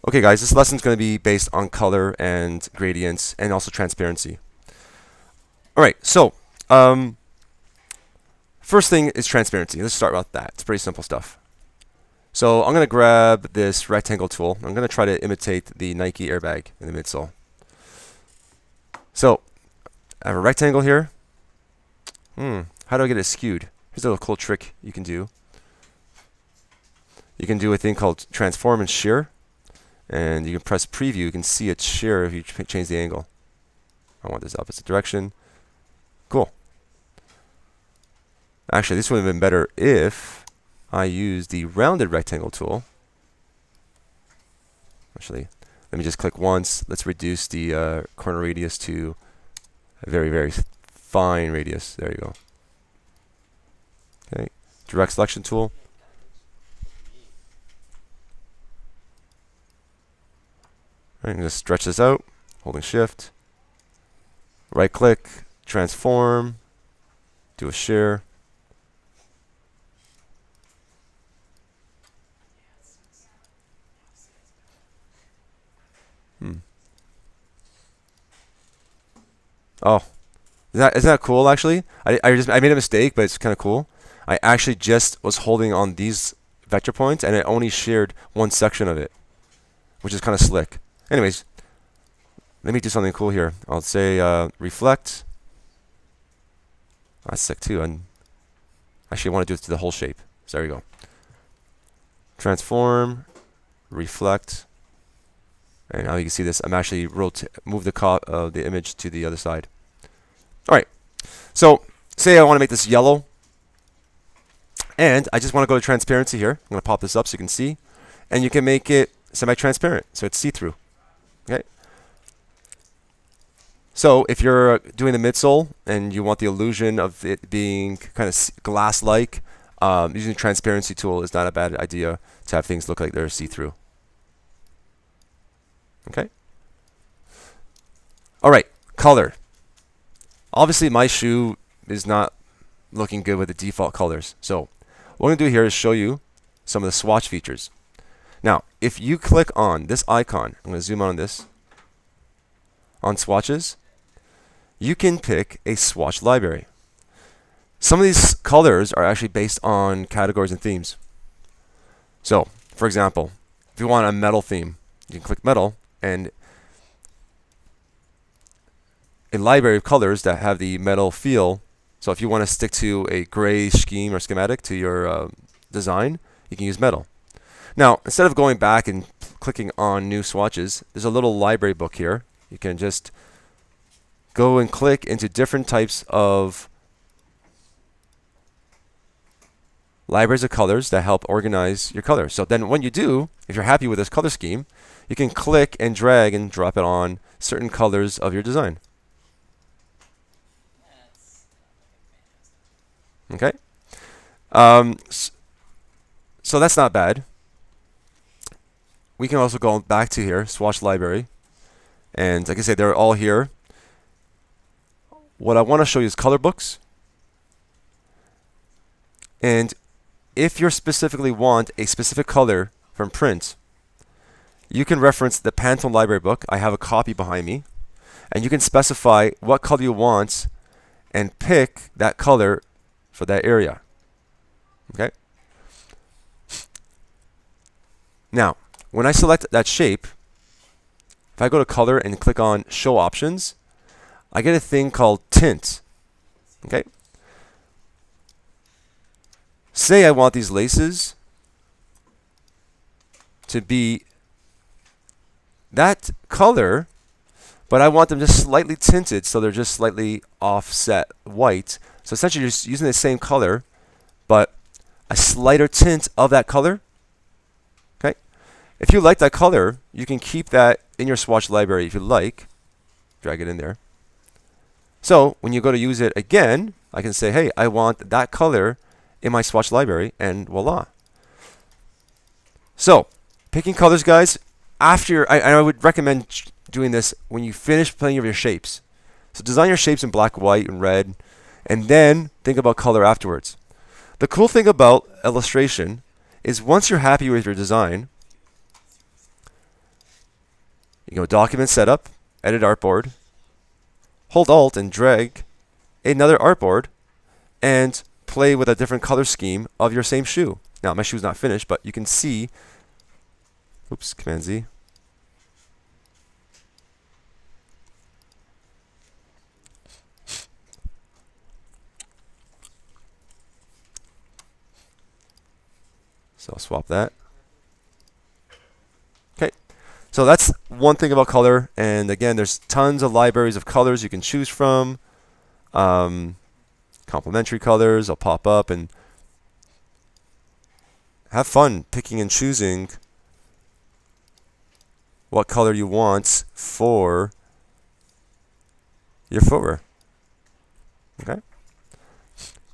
Okay guys, this lesson is going to be based on color and gradients and also transparency. Alright, so first thing is transparency. Let's start with that. It's pretty simple stuff. So I'm going to grab this rectangle tool. I'm going to try to imitate the Nike airbag in the midsole. So I have a rectangle here. How do I get it skewed? Here's a little cool trick you can do. You can do a thing called transform and shear. And you can press preview. You can see it shear if you change the angle. I want this opposite direction. Cool. Actually, this would have been better if I used the rounded rectangle tool. Actually, let me just click once. Let's reduce the corner radius to a very, very fine radius. There you go. Okay. Direct selection tool. Right, I'm going to stretch this out, holding shift. Right click, transform, do a shear. Oh, isn't that cool actually? I made a mistake, but it's kind of cool. I actually just was holding on these vector points and it only sheared one section of it, which is kind of slick. Anyways, let me do something cool here. I'll say reflect. That's sick too. And actually, I want to do it to the whole shape. So there you go. Transform, reflect, and now you can see this. I'm actually move the image to the other side. All right. So say I want to make this yellow, and I just want to go to transparency here. I'm going to pop this up so you can see, and you can make it semi-transparent, so it's see-through. Okay. So if you're doing the midsole and you want the illusion of it being kind of glass-like, using the transparency tool is not a bad idea to have things look like they're see-through. Okay. All right, color. Obviously, my shoe is not looking good with the default colors. So what I'm going to do here is show you some of the swatch features. Now, if you click on this icon, I'm going to zoom on this, on swatches, you can pick a swatch library. Some of these colors are actually based on categories and themes. So, for example, if you want a metal theme, you can click metal, and a library of colors that have the metal feel. So if you want to stick to a gray scheme or schematic to your design, you can use metal. Now, instead of going back and clicking on new swatches, there's a little library book here. You can just go and click into different types of libraries of colors that help organize your colors. So then when you do, if you're happy with this color scheme, you can click and drag and drop it on certain colors of your design. Okay. So that's not bad. We can also go back to here, swatch library. And like I said, they're all here. What I want to show you is color books. And if you specifically want a specific color from print, you can reference the Pantone library book. I have a copy behind me. And you can specify what color you want and pick that color for that area. Okay? Now, when I select that shape, if I go to color and click on show options, I get a thing called tint. Okay? Say I want these laces to be that color, but I want them just slightly tinted, so they're just slightly offset white. So essentially you're just using the same color, but a slighter tint of that color. Okay? If you like that color, you can keep that in your swatch library if you like. Drag it in there. So when you go to use it again, I can say, hey, I want that color in my swatch library, and voila. So picking colors, guys, after I would recommend doing this when you finish playing with your shapes. So design your shapes in black, white, and red, and then think about color afterwards. The cool thing about illustration is once you're happy with your design, You go Document Setup, Edit Artboard, hold Alt and drag another artboard, and play with a different color scheme of your same shoe. Now, my shoe's not finished, but you can see, oops, Command Z. So I'll swap that. Okay, so that's one thing about color. And again, there's tons of libraries of colors you can choose from. Complementary colors will pop up, and have fun picking and choosing what color you want for your footwear. Okay.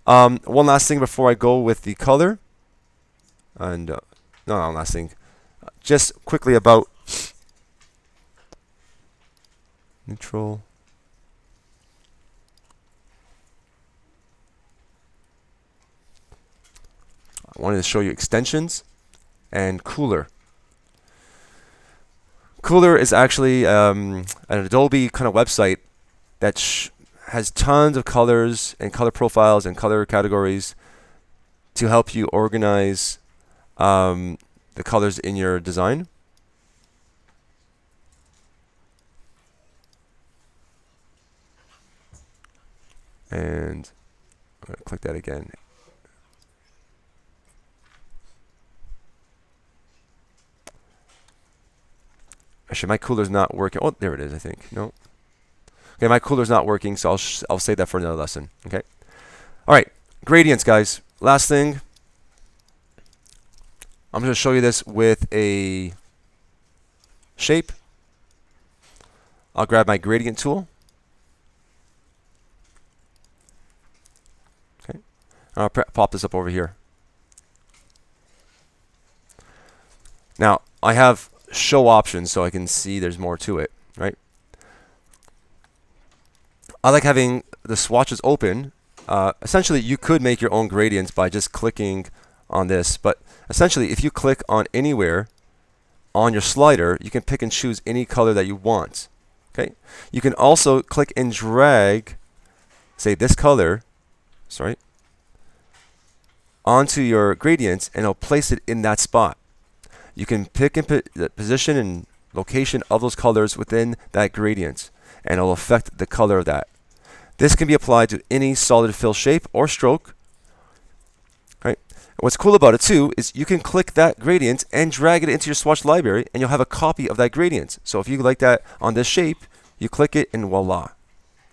One last thing before I go with the color, and no, last thing, just quickly about neutral. I wanted to show you extensions and Cooler. Cooler is actually an Adobe kind of website that has tons of colors and color profiles and color categories to help you organize the colors in your design. And I'm going to click that again. Actually, my cooler's not working. Oh, there it is, I think. No. Okay, my cooler's not working, so I'll save that for another lesson. Okay. All right, gradients, guys. Last thing. I'm going to show you this with a shape. I'll grab my gradient tool. Okay. I'll pop this up over here. Now, I have show options so I can see there's more to it, right? I like having the swatches open. Essentially, you could make your own gradients by just clicking on this, but essentially, if you click on anywhere on your slider, you can pick and choose any color that you want. Okay. You can also click and drag, say this color, sorry, onto your gradient, and it'll place it in that spot. You can pick and the position and location of those colors within that gradient, and it'll affect the color of that. This can be applied to any solid fill shape or stroke. Right. What's cool about it too is you can click that gradient and drag it into your swatch library, and you'll have a copy of that gradient. So if you like that on this shape, you click it and voila.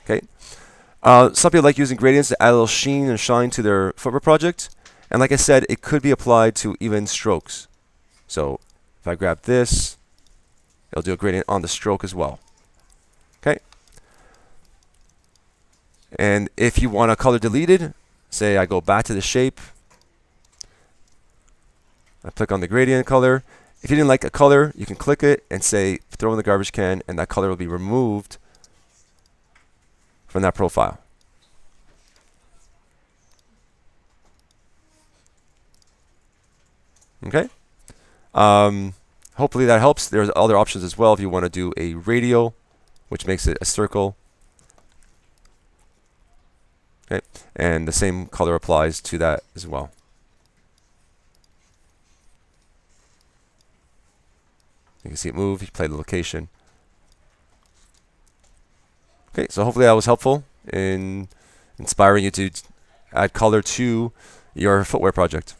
Okay. Some people like using gradients to add a little sheen and shine to their footwear project. And like I said, it could be applied to even strokes. So if I grab this, it'll do a gradient on the stroke as well. Okay. And if you want a color deleted, say I go back to the shape, I click on the gradient color. If you didn't like a color, you can click it and say throw in the garbage can, and that color will be removed from that profile. Okay. Hopefully that helps. There's other options as well if you want to do a radial, which makes it a circle. Okay. And the same color applies to that as well. You can see it move. You play the location. Okay, so hopefully that was helpful in inspiring you to add color to your footwear project.